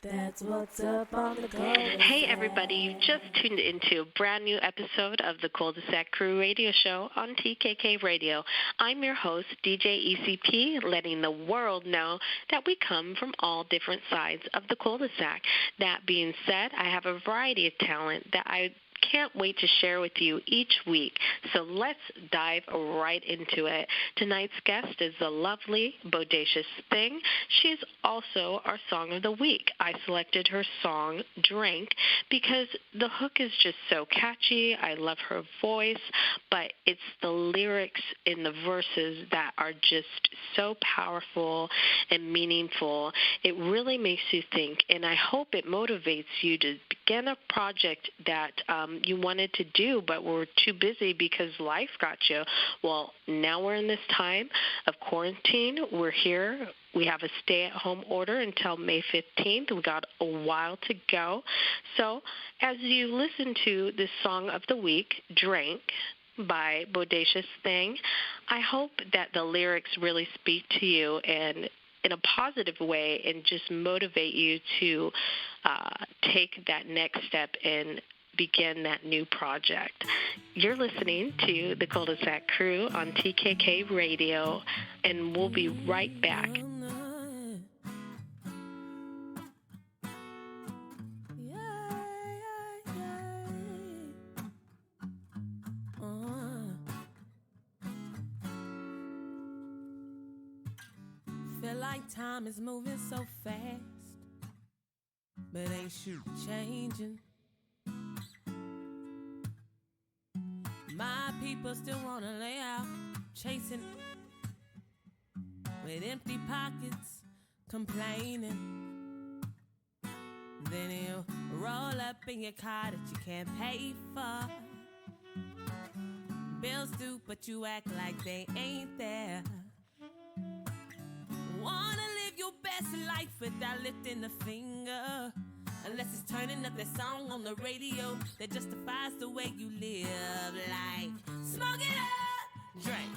That's what's up on the Kuldesac. Hey everybody, you've just tuned into a brand new episode of the Kuldesac Krew radio show on TKK Radio. I'm your host, DJ ECP, letting the world know that we come from all different sides of the cul-de-sac. That being said, I have a variety of talent that I can't wait to share with you each week. So let's dive right into it. Tonight's guest is the lovely Bodacious Thang. She's also our song of the week. I selected her song, Drink, because the hook is just so catchy. I love her voice, but it's the lyrics in the verses that are just so powerful and meaningful. It really makes you think, and I hope it motivates you to begin a project that you wanted to do, but were too busy because life got you. Well, now we're in this time of quarantine. We're here. We have a stay-at-home order until May 15th. We got a while to go. So as you listen to this song of the week, Drink, by Bodacious Thang, I hope that the lyrics really speak to you and in a positive way and just motivate you to take that next step and begin that new project. You're listening to the Kuldesac Krew on TKK Radio, and we'll be right back. Feel like time is moving so fast, but ain't shit changing. My people still wanna lay out, chasing with empty pockets, complaining. Then you roll up in your car that you can't pay for. Bills due, but you act like they ain't there. Wanna live your best life without lifting a finger, unless it's turning up that song on the radio that justifies the way you live. Like, smoke it up, drink.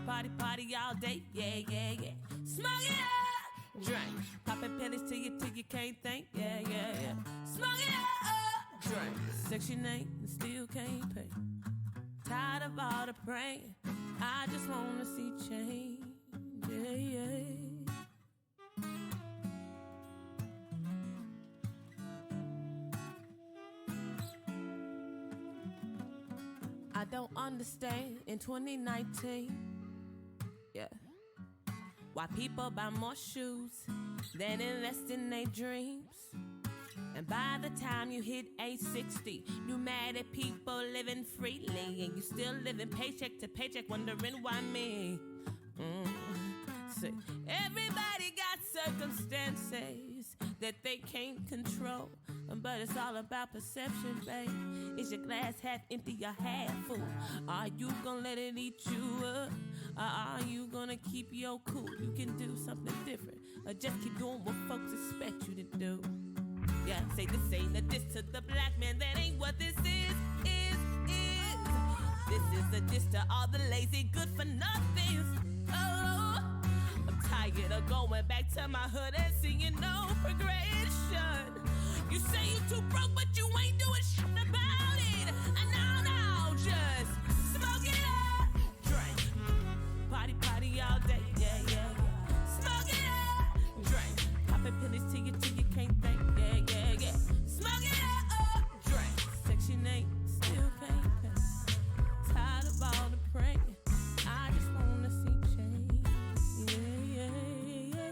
Party, party all day, yeah, yeah, yeah. Smoke it up, drink. Popping pills till you can't think, yeah, yeah, yeah. Smoke it up, drink. Section 8 and still can't pay. Tired of all the praying, I just wanna see change, yeah, yeah. I don't understand in 2019, yeah, why people buy more shoes than invest in their dreams. And by the time you hit age 60, you mad at people living freely, and you still living paycheck to paycheck, wondering why me. See, everybody got circumstances that they can't control, but it's all about perception, babe. Is your glass half empty or half full? Are you gonna let it eat you up? Or are you gonna keep your cool? You can do something different, or just keep doing what folks expect you to do. Yeah, say this ain't a diss to the black man, that ain't what this is. This is a diss to all the lazy good for nothings. Oh, I'm tired of going back to my hood and seeing no progression. You say you too broke, but you ain't doing shit about it. No, just smoke it up, drink. Party, party all day, yeah, yeah, yeah. Smoke it up, drink. Popping pills till you can't think, yeah, yeah, yeah. Smoke it up, drink. Section 8, still can't pay. Tired of all the praying, I just wanna see change, yeah, yeah, yeah, yeah.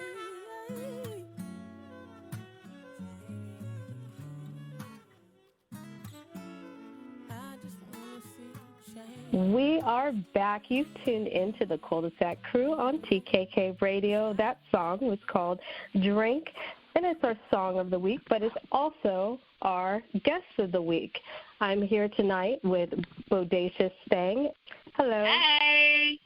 I just wanna see change. We are back. You've tuned into the Kuldesac Krew on TKK Radio. That song was called Drink, and it's our song of the week, but it's also our guest of the week. I'm here tonight with Bodacious Thang. Hello. Hey.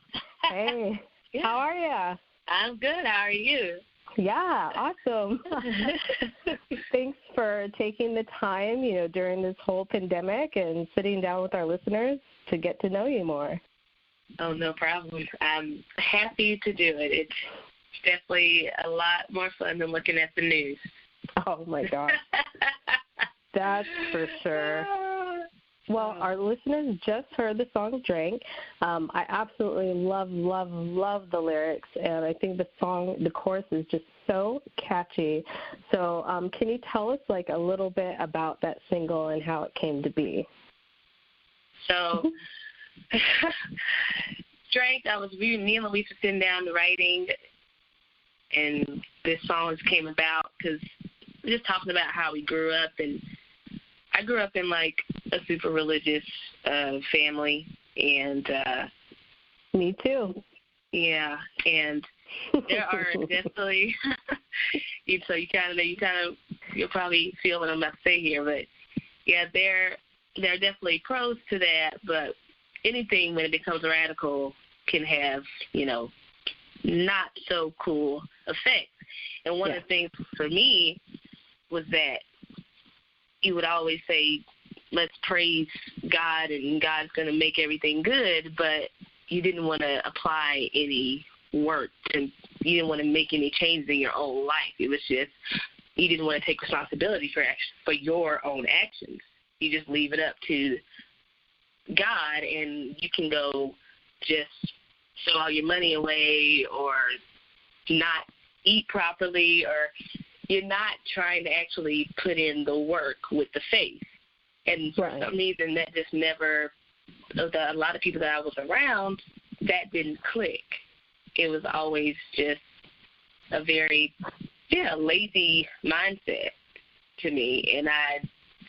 Hey. Yeah. How are you? I'm good. How are you? Yeah, awesome. Thanks for taking the time, during this whole pandemic and sitting down with our listeners to get to know you more. Oh, no problem. I'm happy to do it. It's definitely a lot more fun than looking at the news. Oh, my gosh. That's for sure. Well, our listeners just heard the song Drink. I absolutely love the lyrics, and I think the chorus is just so catchy. So can you tell us, like, a little bit about that single and how it came to be? So, Drink, me and Louise were sitting down writing, and this song came about because we're just talking about how we grew up, and I grew up in, like, a super religious family, and me too. Yeah, and there are definitely you'll probably feel what I'm about to say here, but yeah, there are definitely pros to that, but anything when it becomes radical can have, not so cool effects. And one of the things for me was that you would always say, let's praise God and God's going to make everything good, but you didn't want to apply any work and you didn't want to make any changes in your own life. It was just you didn't want to take responsibility for your own actions. You just leave it up to God, and you can go just throw all your money away or not eat properly, or you're not trying to actually put in the work with the faith. And for some reason, that just never, a lot of people that I was around, that didn't click. It was always just a very, lazy mindset to me. And I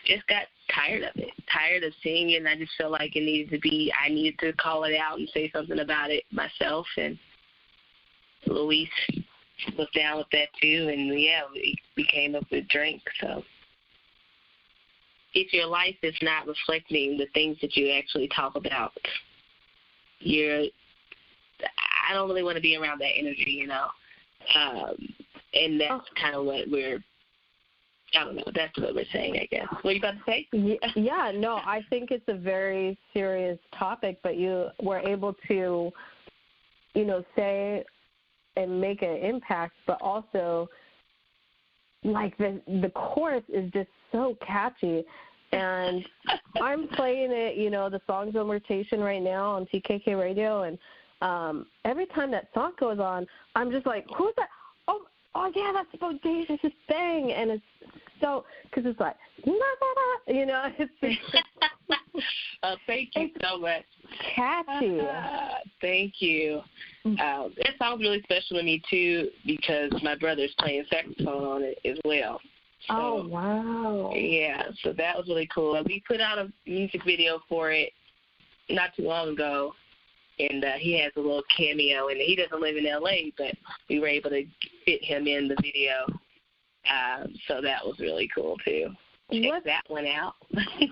just got tired of it, tired of seeing it, and I just felt like I needed to call it out and say something about it myself. And Luis was down with that too, and we came up with Drink. So if your life is not reflecting the things that you actually talk about, I don't really want to be around that energy, and that's kind of what that's what we're saying, I guess. What are you about to say? Yeah, no, I think it's a very serious topic, but you were able to, say and make an impact, but also, like, the chorus is just so catchy. And I'm playing it, the song's on rotation right now on TKK Radio, and every time that song goes on, I'm just like, who's that? Oh yeah, that's Bodacious Thang. And it's so, because it's like, it's thank you so much. Catchy. Thank you. That song's really special to me, too, because my brother's playing saxophone on it as well. So, oh, wow. Yeah, so that was really cool. We put out a music video for it not too long ago, and he has a little cameo, and he doesn't live in L.A., but we were able to fit him in the video, so that was really cool, too. Check that one out.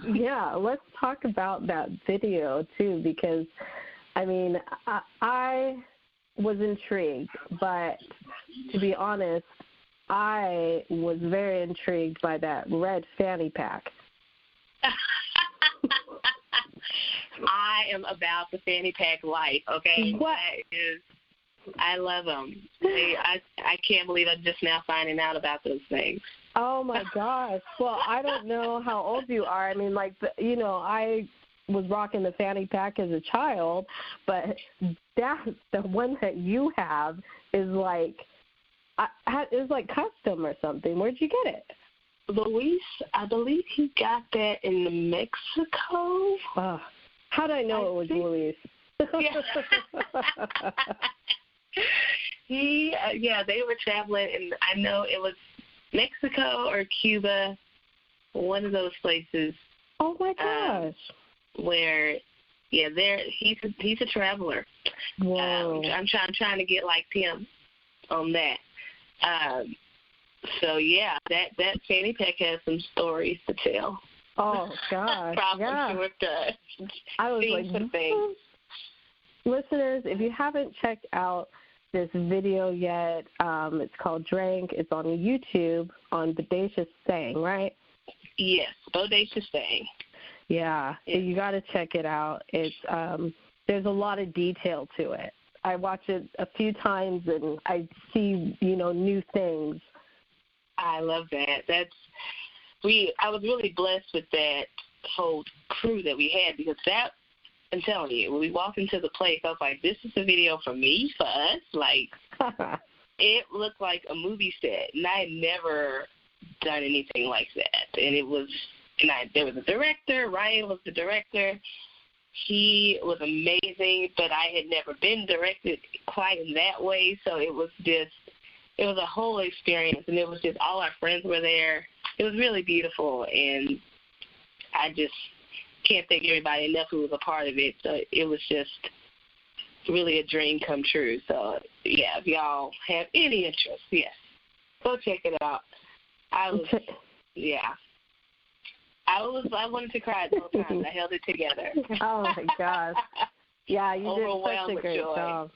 Yeah, let's talk about that video, too, because, I was intrigued, but to be honest, I was very intrigued by that red fanny pack. I am about the fanny pack life, okay? What? I love them. I can't believe I'm just now finding out about those things. Oh, my gosh. Well, I don't know how old you are. I was rocking the fanny pack as a child, but the one that you have is like, it's like custom or something. Where'd you get it? Luis, I believe he got that in Mexico. How did I know it was Luis? They were traveling, and I know it was Mexico or Cuba, one of those places. Oh my gosh! Where, he's a traveler. Whoa! I'm trying to get like him on that. That fanny pack has some stories to tell. Oh gosh! Probably sure it does. I was like, some things. Listeners, if you haven't checked out this video yet, it's called Drink. It's on YouTube on Bodacious Thang, right? Yes, Bodacious Thang. Yeah, you got to check it out. It's there's a lot of detail to it. I watch it a few times and I see, new things. I love that. I was really blessed with that whole crew that we had, because that, I'm telling you, when we walked into the place, I was like, this is a video for me, for us. Like, it looked like a movie set, and I had never done anything like that. And there was a director. Ryan was the director. He was amazing, but I had never been directed quite in that way, so it was a whole experience, and it was just all our friends were there. It was really beautiful, and I just can't thank everybody enough who was a part of it. So it was just really a dream come true. So, yeah, if y'all have any interest, yes, go check it out. I wanted to cry the whole time. I held it together. Oh, my gosh. Yeah, you did such a great job.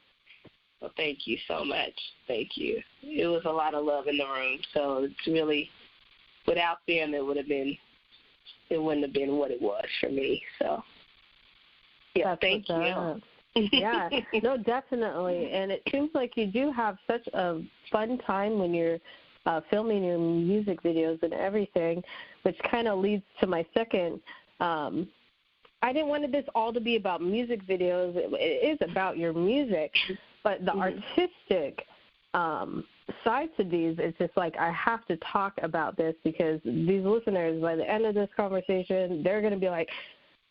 Well, thank you so much. Thank you. It was a lot of love in the room. So it's really, without them, it wouldn't have been what it was for me. So, yeah, thank you. Yeah, no, definitely. And it seems like you do have such a fun time when you're filming your music videos and everything, which kind of leads to my second. I didn't want this all to be about music videos. It is about your music, but the artistic side to these, it's just like I have to talk about this, because these listeners, by the end of this conversation, they're going to be like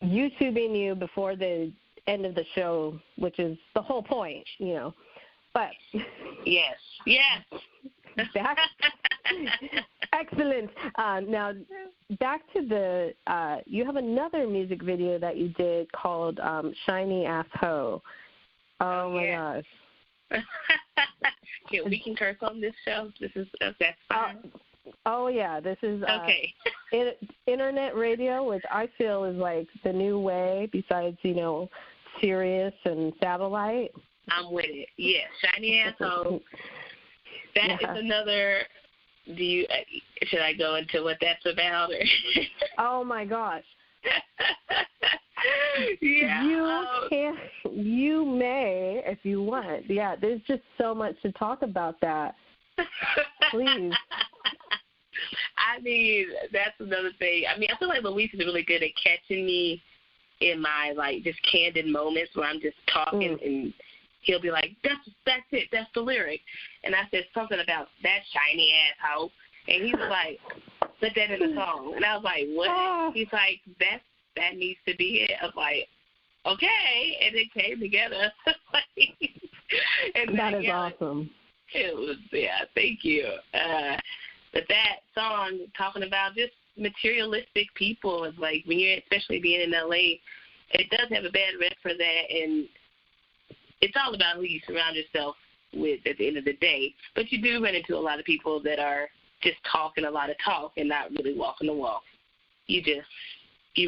YouTubing you before the end of the show, which is the whole point, you know. But yes. Excellent. Now, back to the you have another music video that you did called Shiny Ass Ho. Oh, my gosh. Yeah, we can curse on this show. That's fine. Oh, yeah. This is okay. Internet radio, which I feel is like the new way, besides, Sirius and satellite. I'm with it. Yeah, Shiny Ass Ho. That is another. Should I go into what that's about? Or? Oh my gosh. Yeah. You may, if you want. Yeah, there's just so much to talk about that. Please. I mean, that's another thing. I mean, I feel like Luis is really good at catching me in my, like, just candid moments where I'm just talking and he'll be like, that's it, that's the lyric. And I said something about that shiny ass hoe. And he was like, put that in the song. And I was like, what? He's like, that needs to be it. I was like, okay. And it came together. And that is awesome. It was, thank you. But that song, talking about just materialistic people, is like, when you're, especially being in L.A., it does have a bad rep for that, and it's all about who you surround yourself with at the end of the day. But you do run into a lot of people that are just talking a lot of talk and not really walking the walk. You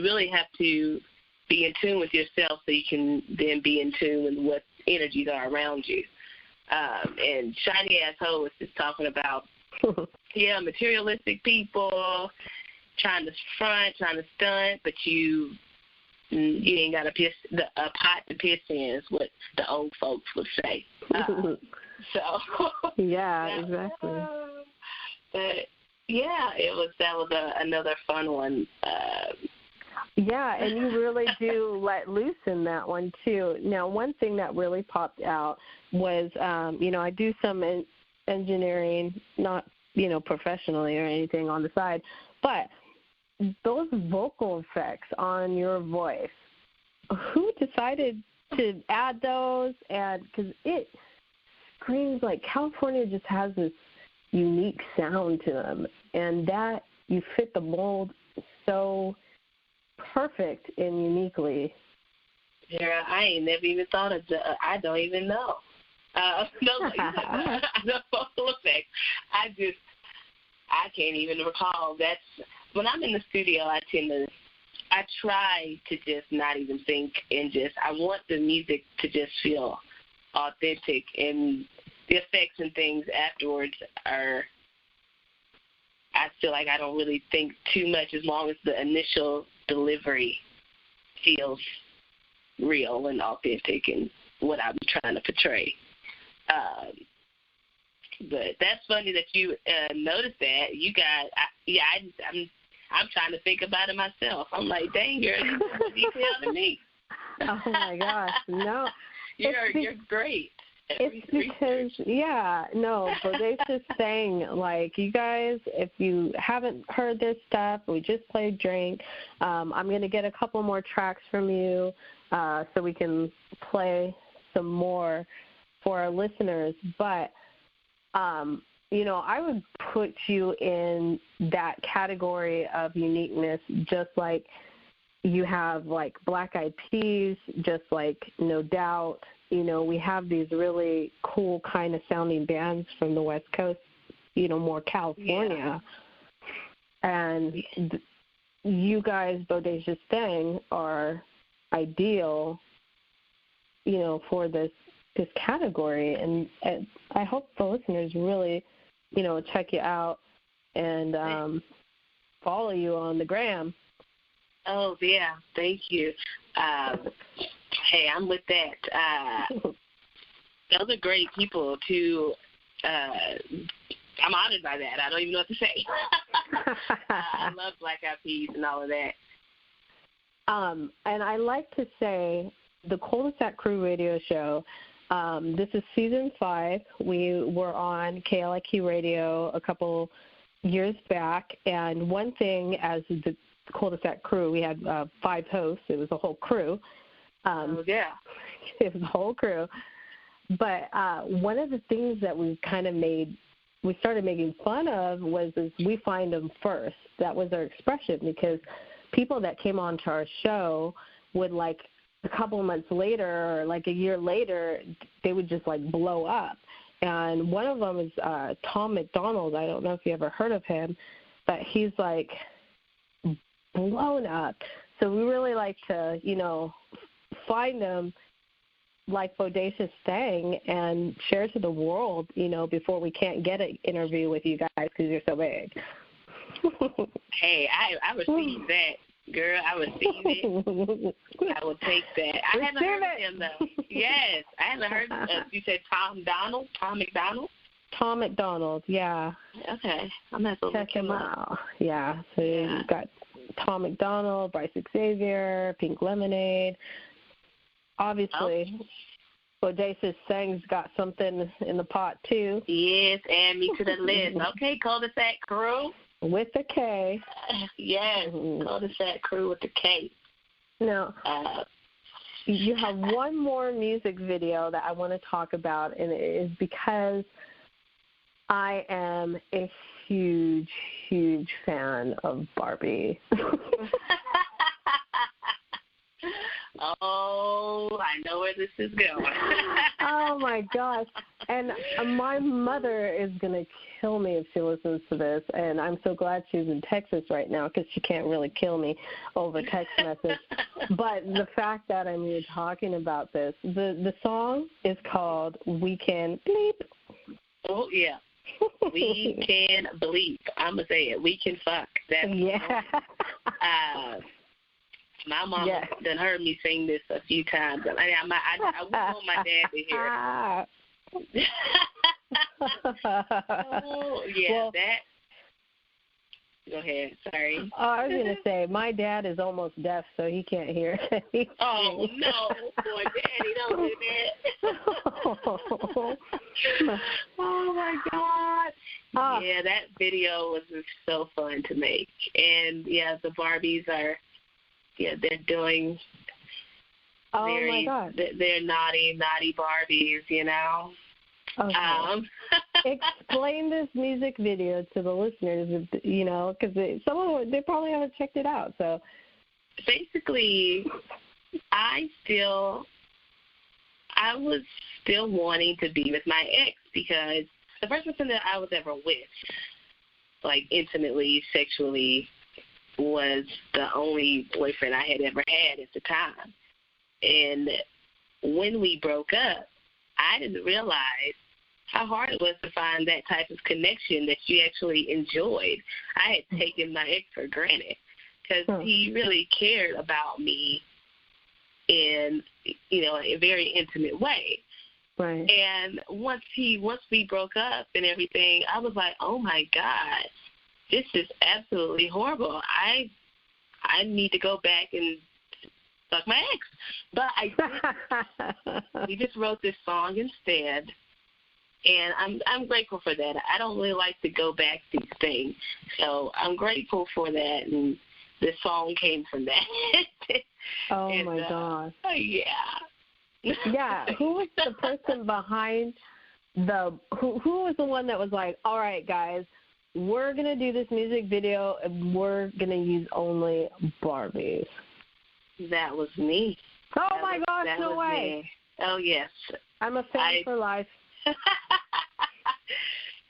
really have to be in tune with yourself so you can then be in tune with what energies are around you. And Shiny Ass Ho is just talking about, materialistic people trying to front, trying to stunt, but you ain't got a pot to piss in, is what the old folks would say. Yeah, exactly. But yeah, that was another fun one. Yeah, and you really do let loose in that one too. Now, one thing that really popped out was, I do some engineering, not professionally or anything on the side, but those vocal effects on your voice, who decided to add those? And because it screams like California just has this unique sound to them, and that you fit the mold so perfect and uniquely. Yeah, I ain't never even thought of that. I don't even know. The vocal effects. I can't even recall. That's when I'm in the studio. I try to just not even think, and I want the music to just feel authentic, and the effects and things afterwards are. I feel like I don't really think too much as long as the initial delivery feels real and authentic and what I'm trying to portray. But that's funny that you noticed that. You got, I'm trying to think about it myself. I'm like, dang, you're more detailed than me. Oh my gosh, no. You're great. It's because, Bodacious Thang, like, you guys, if you haven't heard this stuff, we just played Drink. I'm going to get a couple more tracks from you so we can play some more for our listeners. But, I would put you in that category of uniqueness, just like you have, like, Black Eyed Peas, just like No Doubt. We have these really cool kind of sounding bands from the West Coast, more California. Yeah. And you guys, Bodacious Thang, are ideal, for this category. And I hope the listeners really, check you out and follow you on the gram. Oh, yeah. Thank you. Hey, I'm with that. Those are great people to I'm honored by that. I don't even know what to say. I love Black Eyed Peas and all of that. And I like to say the Kuldesac Krew radio show, this is season 5. We were on KLIQ radio a couple years back, and one thing as the Kuldesac Krew, we had 5 hosts. It was a whole crew. It was a whole crew. But one of the things that we kind of we started making fun of was we find them first. That was our expression, because people that came onto our show would, like, a couple of months later or like a year later, they would just, like, blow up. And one of them is Tom McDonald. I don't know if you ever heard of him, but he's, like, blown up. So we really like to, find them like Bodacious Thang and share to the world, before we can't get an interview with you guys because you're so big. Hey, I received that, girl. I received it. I will take that. I haven't heard of him, though. Yes, I haven't heard of you said Tom McDonald? Tom McDonald, yeah. Okay. I'm going to check him out. Yeah, so you've got Tom McDonald, Bryce Xavier, Pink Lemonade. Obviously, Bodacious Thang's got something in the pot, too. Yes, add me to the list. Okay, Kuldesac Krew. With a K. Yes, Kuldesac Krew with the K. Now, you have one more music video that I want to talk about, and it is because I am a huge, huge fan of Barbie. Oh, I know where this is going. Oh, my gosh. And my mother is going to kill me if she listens to this, and I'm so glad she's in Texas right now because she can't really kill me over text message. But the fact that I'm here talking about this, the song is called We Can Bleep. Oh, yeah. We can bleep. I'm going to say it. We can fuck. That's my mom done heard me sing this a few times. I wouldn't want my dad to hear it. Oh, yeah, well, that. Go ahead. Sorry. I was going to say, my dad is almost deaf, so he can't hear anything. Oh, no. Boy, Daddy, don't do that. Oh, my God. Yeah, that video was just so fun to make. And, yeah, the Barbies are, they're doing my God. They're naughty Barbies, Okay. Explain this music video to the listeners, because some of them, they probably haven't checked it out. So basically, I was still wanting to be with my ex because the first person that I was ever with, like intimately, sexually, was the only boyfriend I had ever had at the time. And when we broke up, I didn't realize how hard it was to find that type of connection that you actually enjoyed. I had taken my ex for granted because he really cared about me in, a very intimate way. Right. And once we broke up and everything, I was like, oh my God, this is absolutely horrible. I need to go back and fuck my ex. But I didn't. We just wrote this song instead. And I'm grateful for that. I don't really like to go back to these things. So I'm grateful for that, and this song came from that. Oh, and, my gosh. Yeah. Yeah, who was the person behind who was the one that was like, all right, guys, we're going to do this music video, and we're going to use only Barbies? That was me. Oh, my gosh, no way. Me. Oh, yes. I'm a fan for life.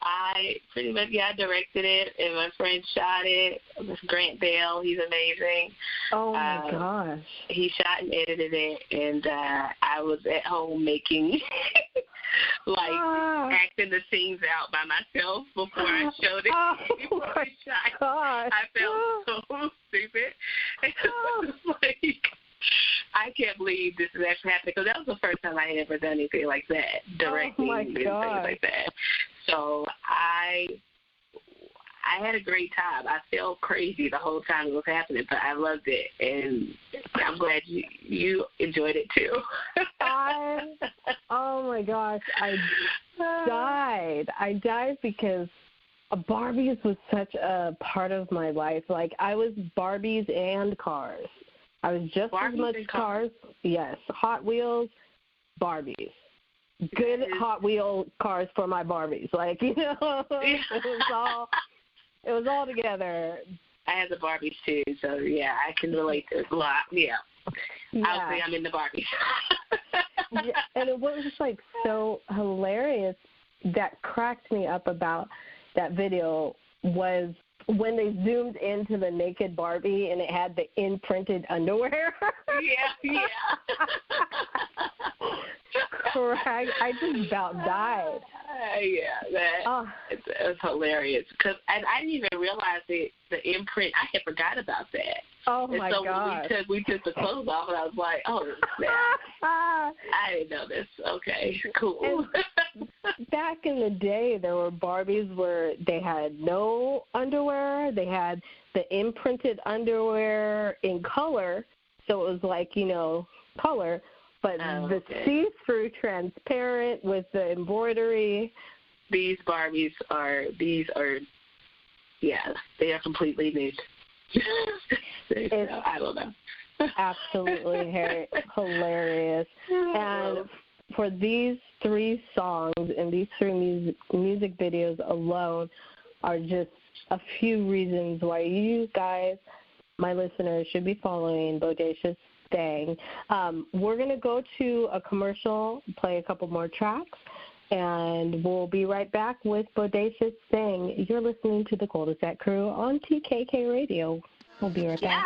I pretty much, I directed it, and my friend shot it. This Grant Bell, he's amazing. Oh, my gosh. He shot and edited it, and I was at home making, acting the scenes out by myself before I showed it. Oh, before my shot. gosh. I felt so stupid. Like, I can't believe this is actually happening, because that was the first time I had ever done anything like that, directing and things like that. So I had a great time. I felt crazy the whole time it was happening, but I loved it, and I'm glad you enjoyed it too. Oh my gosh, I died. I died because Barbies was such a part of my life. Like, I was Barbies and cars. I was just Barbies as much cars. Yes, Hot Wheels, Barbies. Good Hot Wheel cars for my Barbies. Like, you know, it was all together. I had the Barbies too, so yeah, I can relate to it a lot. Yeah. I'll say I'm in the Barbies. Yeah, and it was just like so hilarious that cracked me up about that video was when they zoomed into the naked Barbie and it had the imprinted underwear. Yeah. Correct. I just about died. It was hilarious, because I didn't even realize the imprint. I had forgot about that. Oh, and my so God. We took the clothes off, and I was like, oh, snap. I didn't know this. Okay, cool. Back in the day, there were Barbies where they had no underwear. They had the imprinted underwear in color, so it was like, you know, color. But the see-through transparent with the embroidery. These Barbies are, they are completely nude. I don't know. Absolutely hilarious. And for these 3 songs and these 3 music videos alone are just a few reasons why you guys, my listeners, should be following Bodacious Thang. We're going to go to a commercial, play a couple more tracks, and we'll be right back with Bodacious Thang. You're listening to the Kuldesac Krew on TKK Radio. We'll be right back.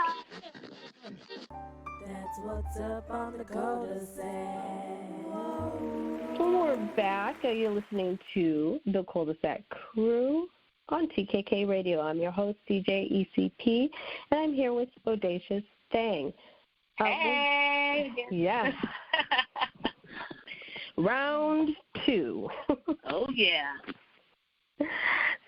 That's what's up on the Kuldesac. We're back. You're listening to the Kuldesac Krew on TKK Radio. I'm your host, DJ ECP, and I'm here with Bodacious Thang. Hey! Yes. Round 2. Oh, yeah.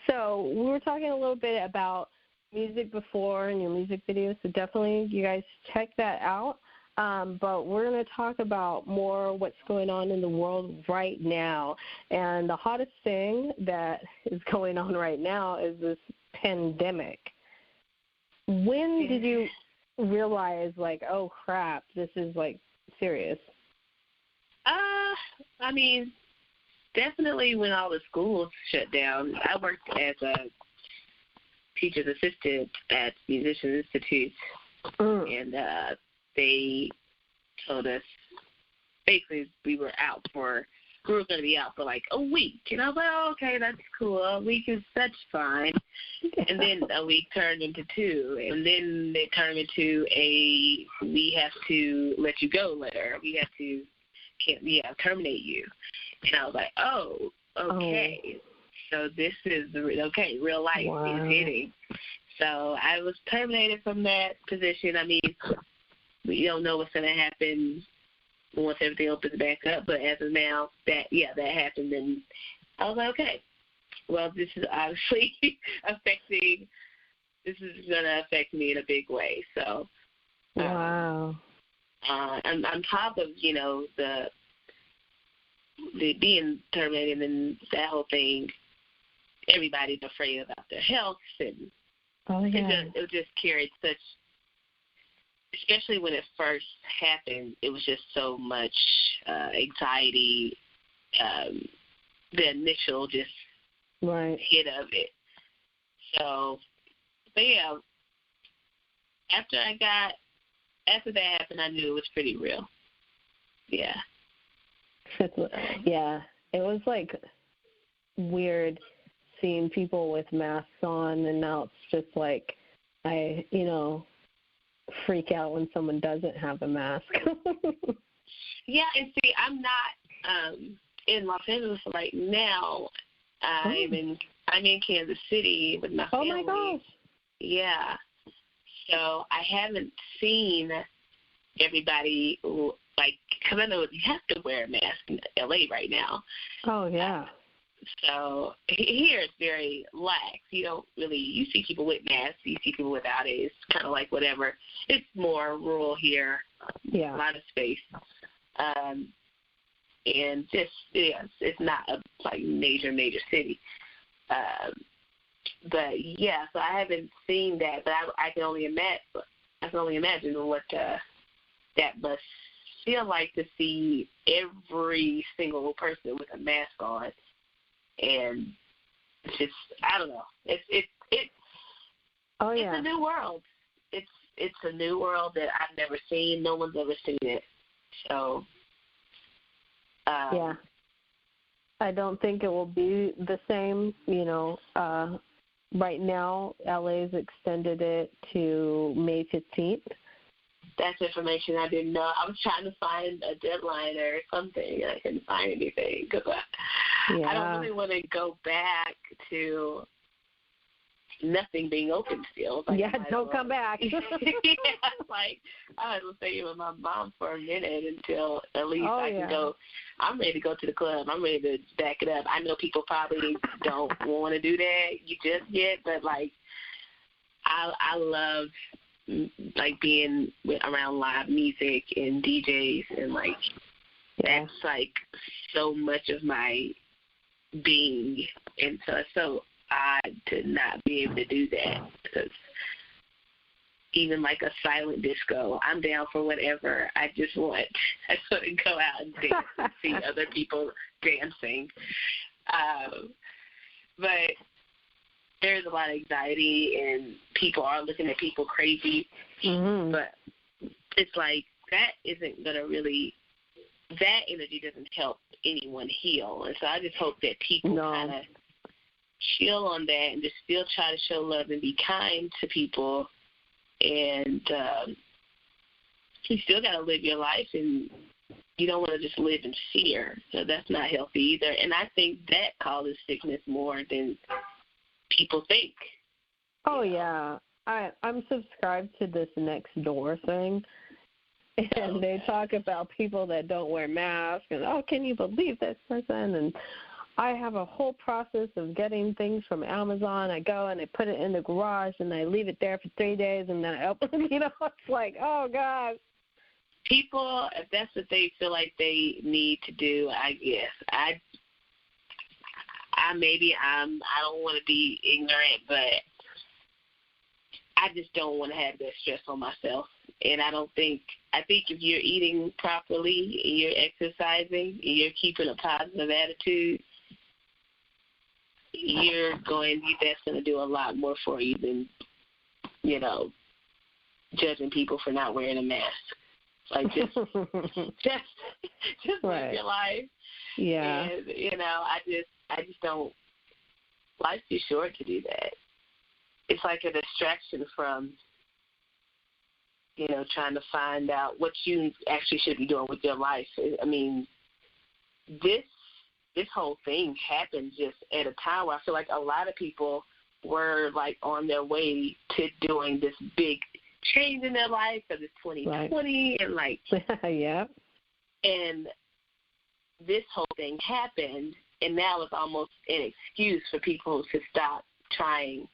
So we were talking a little bit about music before and your music videos, so definitely you guys check that out. But we're going to talk about more what's going on in the world right now. And the hottest thing that is going on right now is this pandemic. When did you realize, like, oh, crap, this is, like, serious? I mean, definitely when all the schools shut down. I worked as a teacher's assistant at Musician Institute, and they told us basically we were going to be out for like a week. And I was like, oh, okay, that's cool. A week that's fine. And then a week turned into 2. And then it turned into we have to let you go letter. We have to terminate you. And I was like, oh, okay. So this is real life is hitting. So I was terminated from that position. I mean, we don't know what's going to happen once everything opens back up. But as of now, that happened, and I was like, okay, well, this is obviously this is going to affect me in a big way. So, wow. On top of, the being terminated and that whole thing, everybody's afraid about their health, and it just carried such, especially when it first happened, it was just so much anxiety, the initial just hit of it. So, but yeah, after that happened, I knew it was pretty real. Yeah. Yeah, it was like weird seeing people with masks on, and now it's just like I, freak out when someone doesn't have a mask. Yeah, and see, I'm not in Los Angeles right now. I'm in Kansas City with my family. Oh my gosh. Yeah. So I haven't seen everybody because I know you have to wear a mask in LA right now. Oh yeah. So here it's very lax. You see people with masks, you see people without it. It's kind of like whatever. It's more rural here. Yeah. A lot of space. And just, it's not a major city. But yeah, so I haven't seen that, but I can only imagine what that must feel like to see every single person with a mask on, and it's just, I don't know. It's a new world. It's a new world that I've never seen. No one's ever seen it. So yeah, I don't think it will be the same. Right now, LA's extended it to May 15th. That's information I didn't know. I was trying to find a deadline or something, and I couldn't find anything because I don't really want to go back to nothing being open still. Don't come back. I was staying with my mom for a minute until at least I can go. I'm ready to go to the club. I'm ready to back it up. I know people probably don't want to do that just yet, but I love being around live music and DJs, and that's so much of my being, and so it's so odd to not be able to do that, because even a silent disco, I'm down for whatever. I just want to go out and dance and see other people dancing. But there's a lot of anxiety, and people are looking at people crazy. Mm-hmm. But it's that isn't going to really, that energy doesn't help anyone heal. And so I just hope that people kind of chill on that and just still try to show love and be kind to people. And you still got to live your life, and you don't want to just live in fear. So that's not healthy either. And I think that causes sickness more than people think. Oh, yeah. I'm subscribed to this Next Door thing, and they talk about people that don't wear masks, and, can you believe this person? And I have a whole process of getting things from Amazon. I go and I put it in the garage, and I leave it there for 3 days, and then I open it. It's like, oh, God. People, if that's what they feel like they need to do, I guess. I don't want to be ignorant, but I just don't want to have that stress on myself. And I think if you're eating properly, and you're exercising, and you're keeping a positive attitude, that's going to do a lot more for you than, judging people for not wearing a mask. Just live your life. Yeah. And, I just don't, life's too short to do that. It's like a distraction from, trying to find out what you actually should be doing with your life. I mean, this whole thing happened just at a time where I feel like a lot of people were on their way to doing this big change in their life because it's 2020 and yeah. And this whole thing happened, and now it's almost an excuse for people to stop trying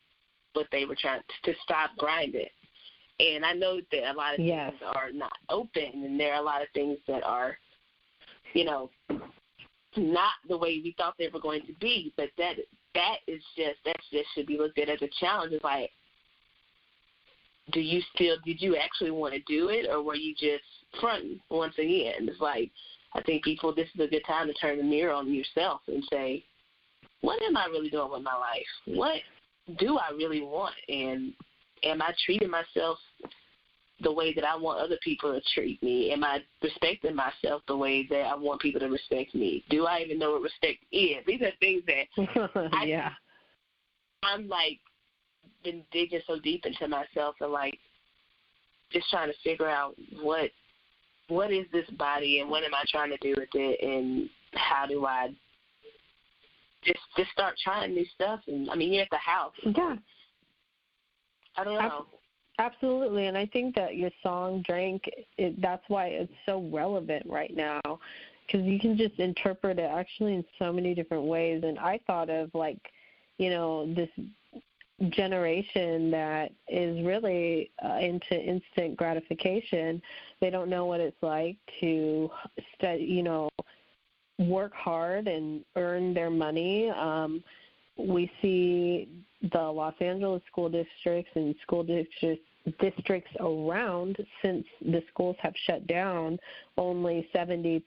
what they were trying to stop grinding. And I know that a lot of things are not open, and there are a lot of things that are, not the way we thought they were going to be. But that just should be looked at as a challenge. It's like, did you actually want to do it, or were you just fronting once again? It's like, I think this is a good time to turn the mirror on yourself and say, what am I really doing with my life? What do I really want? And am I treating myself the way that I want other people to treat me? Am I respecting myself the way that I want people to respect me? Do I even know what respect is? These are things that I'm like been digging so deep into myself and like just trying to figure out what is this body and what am I trying to do with it, and how do I just start trying new stuff. And I mean, you're at the house. Yeah. I don't know. Absolutely, and I think that your song "Drink," that's why it's so relevant right now, because you can just interpret it actually in so many different ways. And I thought of this generation that is really into instant gratification. They don't know what it's like to work hard and earn their money. We see the Los Angeles school districts and school districts around, since the schools have shut down, only 70%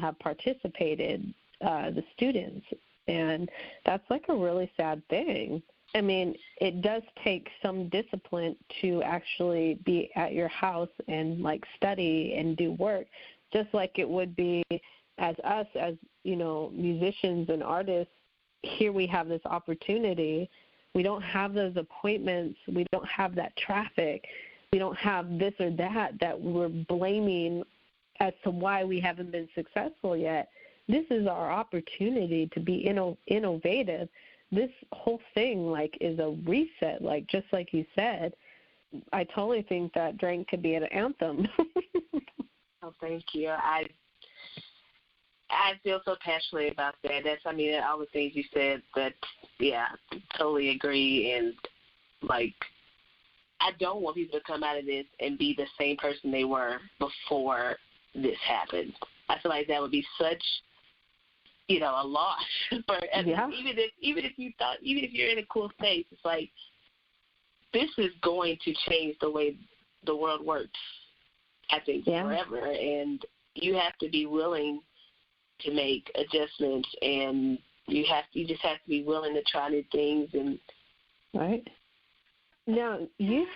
have participated, the students. And that's like a really sad thing. I mean, it does take some discipline to actually be at your house and study and do work, just like it would be as musicians and artists. Here we have this opportunity. We don't have those appointments. We don't have that traffic. We don't have this or that we're blaming as to why we haven't been successful yet. This is our opportunity to be innovative. This whole thing, is a reset, just like you said. I totally think that Drink could be an anthem. Oh, thank you. I feel so passionately about that. All the things you said, totally agree. And, I don't want people to come out of this and be the same person they were before this happened. I feel like that would be such, a loss. Even if you're in a cool space, it's like, this is going to change the way the world works, I think, forever. And you have to be willing to make adjustments, and you just have to be willing to try new things. And right. Now, you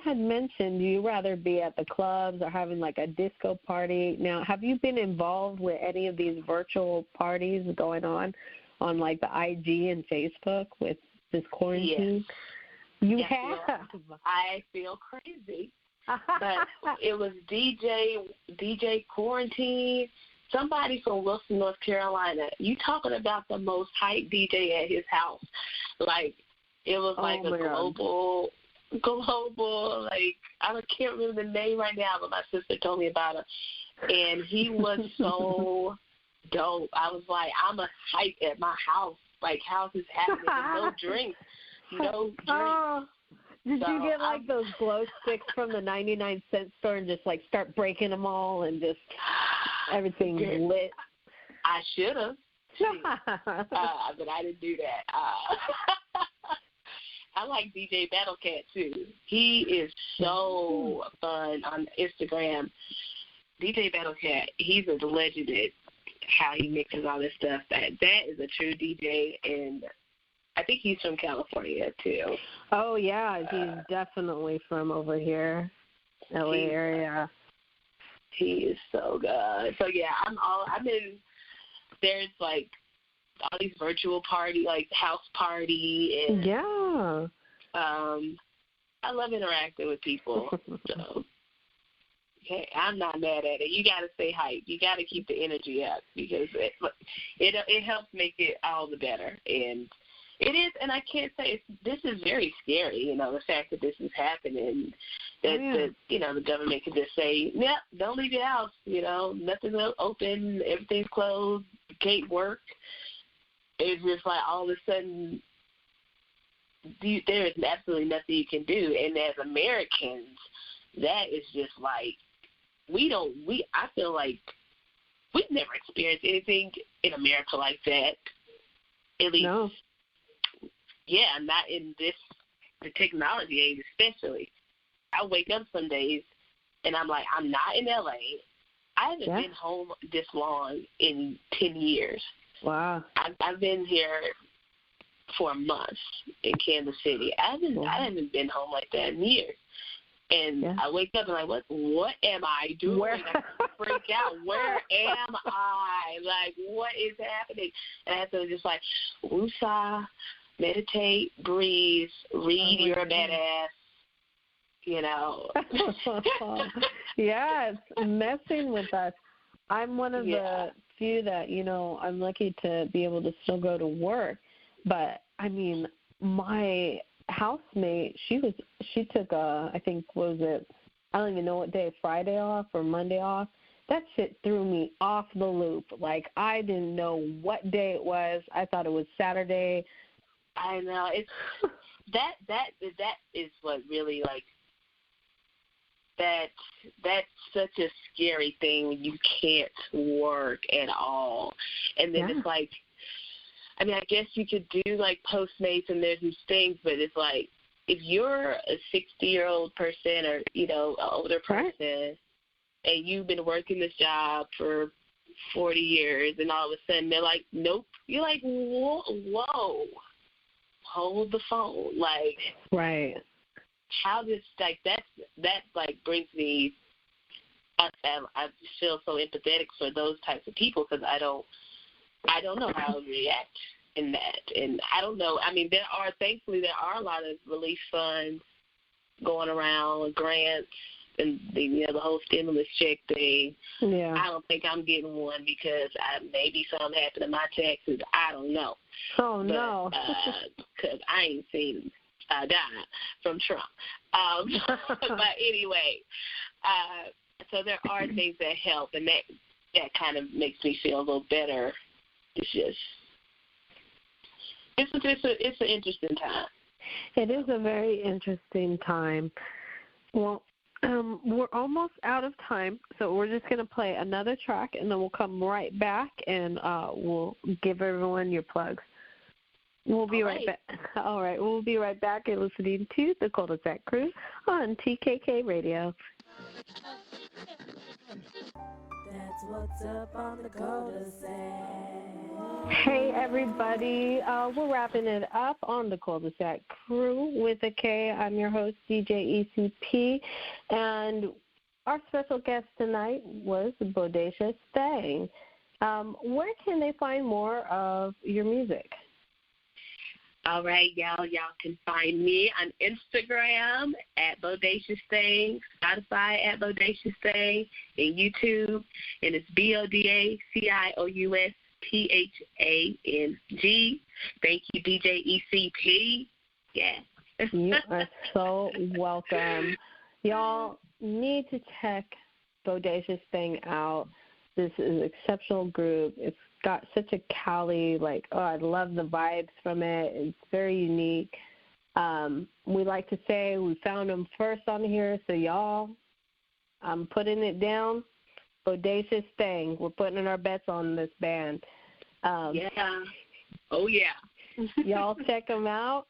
had mentioned you'd rather be at the clubs or having a disco party. Now, have you been involved with any of these virtual parties going on the IG and Facebook with this quarantine? Yes. I feel crazy. But it was DJ Quarantine, somebody from Wilson, North Carolina. You talking about the most hype DJ at his house. It was a global, I can't remember the name right now, but my sister told me about it. And he was so dope. I was like, I'm a hype at my house. How's this happening? No drinks. No drinks. Did you get those glow sticks from the 99-cent store and just start breaking them all and just everything lit? I should have. But I didn't do that. I like DJ Battlecat too. He is so fun on Instagram. DJ Battlecat, he's a legend at how he mixes all this stuff. That is a true DJ, and I think he's from California too. Oh yeah, he's definitely from over here, LA area. He is so good. So yeah, there's all these virtual party, house party, and I love interacting with people. So hey, I'm not mad at it. You got to stay hype. You got to keep the energy up, because it helps make it all the better. And it is, and I can't say this is very scary. The fact that this is happening, that the government can just say, yeah, don't leave your house. Nothing's open, everything's closed, you can't work. It's just like all of a sudden there is absolutely nothing you can do. And as Americans, that is just like I feel like we've never experienced anything in America like that. At least, no. Yeah, not in the technology age especially. I wake up some days and I'm like, I'm not in LA. I haven't been home this long in 10 years. Wow. I've been here for a month in Kansas City. I haven't been home like that in years. And I wake up and like, what am I doing? I freak out. Where am I? Like, what is happening? And I have to just like, woosah, meditate, breathe, read, you're a badass. Yes, messing with us. I'm one of the few that, I'm lucky to be able to still go to work. But, I mean, my housemate, she took I think, what was it? I don't even know what day, Friday off or Monday off. That shit threw me off the loop. Like, I didn't know what day it was. I thought it was Saturday. I know. It's that is what really, like, that's such a scary thing when you can't work at all. And then it's like, I mean, I guess you could do like Postmates and there's these things, but it's like if you're a 60-year-old person or, an older person and you've been working this job for 40 years and all of a sudden they're like, nope. You're like, whoa, hold the phone. Like, right. How this, like, that like brings me, I just feel so empathetic for those types of people because I don't know how to react in that. And I don't know. I mean, thankfully, there are a lot of relief funds going around, grants, and the whole stimulus check thing. Yeah. I don't think I'm getting one because maybe something happened to my taxes. I don't know. Oh, no. Because I ain't seen die from Trump. But anyway, so there are things that help, and that kind of makes me feel a little better. It's an interesting time. It is a very interesting time. Well, we're almost out of time, so we're just going to play another track, and then we'll come right back, and we'll give everyone your plugs. We'll be right back. All right, we'll be right back. You're listening to the Kuldesac Krew on TKK Radio. That's what's up on the Kuldesac. Hey, everybody. We're wrapping it up on the Kuldesac Krew with a K. I'm your host, DJ ECP, and our special guest tonight was Bodacious Thang. Where can they find more of your music? All right, y'all can find me on Instagram at Bodacious Thang, Spotify at Bodacious Thang, and YouTube, and it's BODACIOUSTHANG. Thank you, DJ ECP. Yeah. You are so welcome. Y'all need to check Bodacious Thang out. This is an exceptional group. It's got such a Cali, I love the vibes from it. It's very unique. We like to say we found them first on here, so y'all, I'm putting it down. Bodacious Thang. We're putting our bets on this band. Yeah. Oh, yeah. Y'all check them out.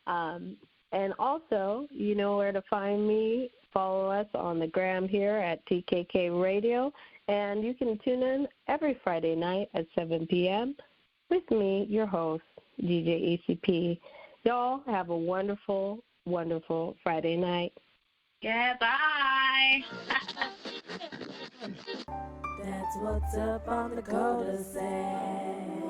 And also, you know where to find me. Follow us on the gram here at TKK Radio. And you can tune in every Friday night at 7 p.m. with me, your host, DJ ECP. Y'all have a wonderful, wonderful Friday night. Yeah, bye. That's what's up on the Kuldesac.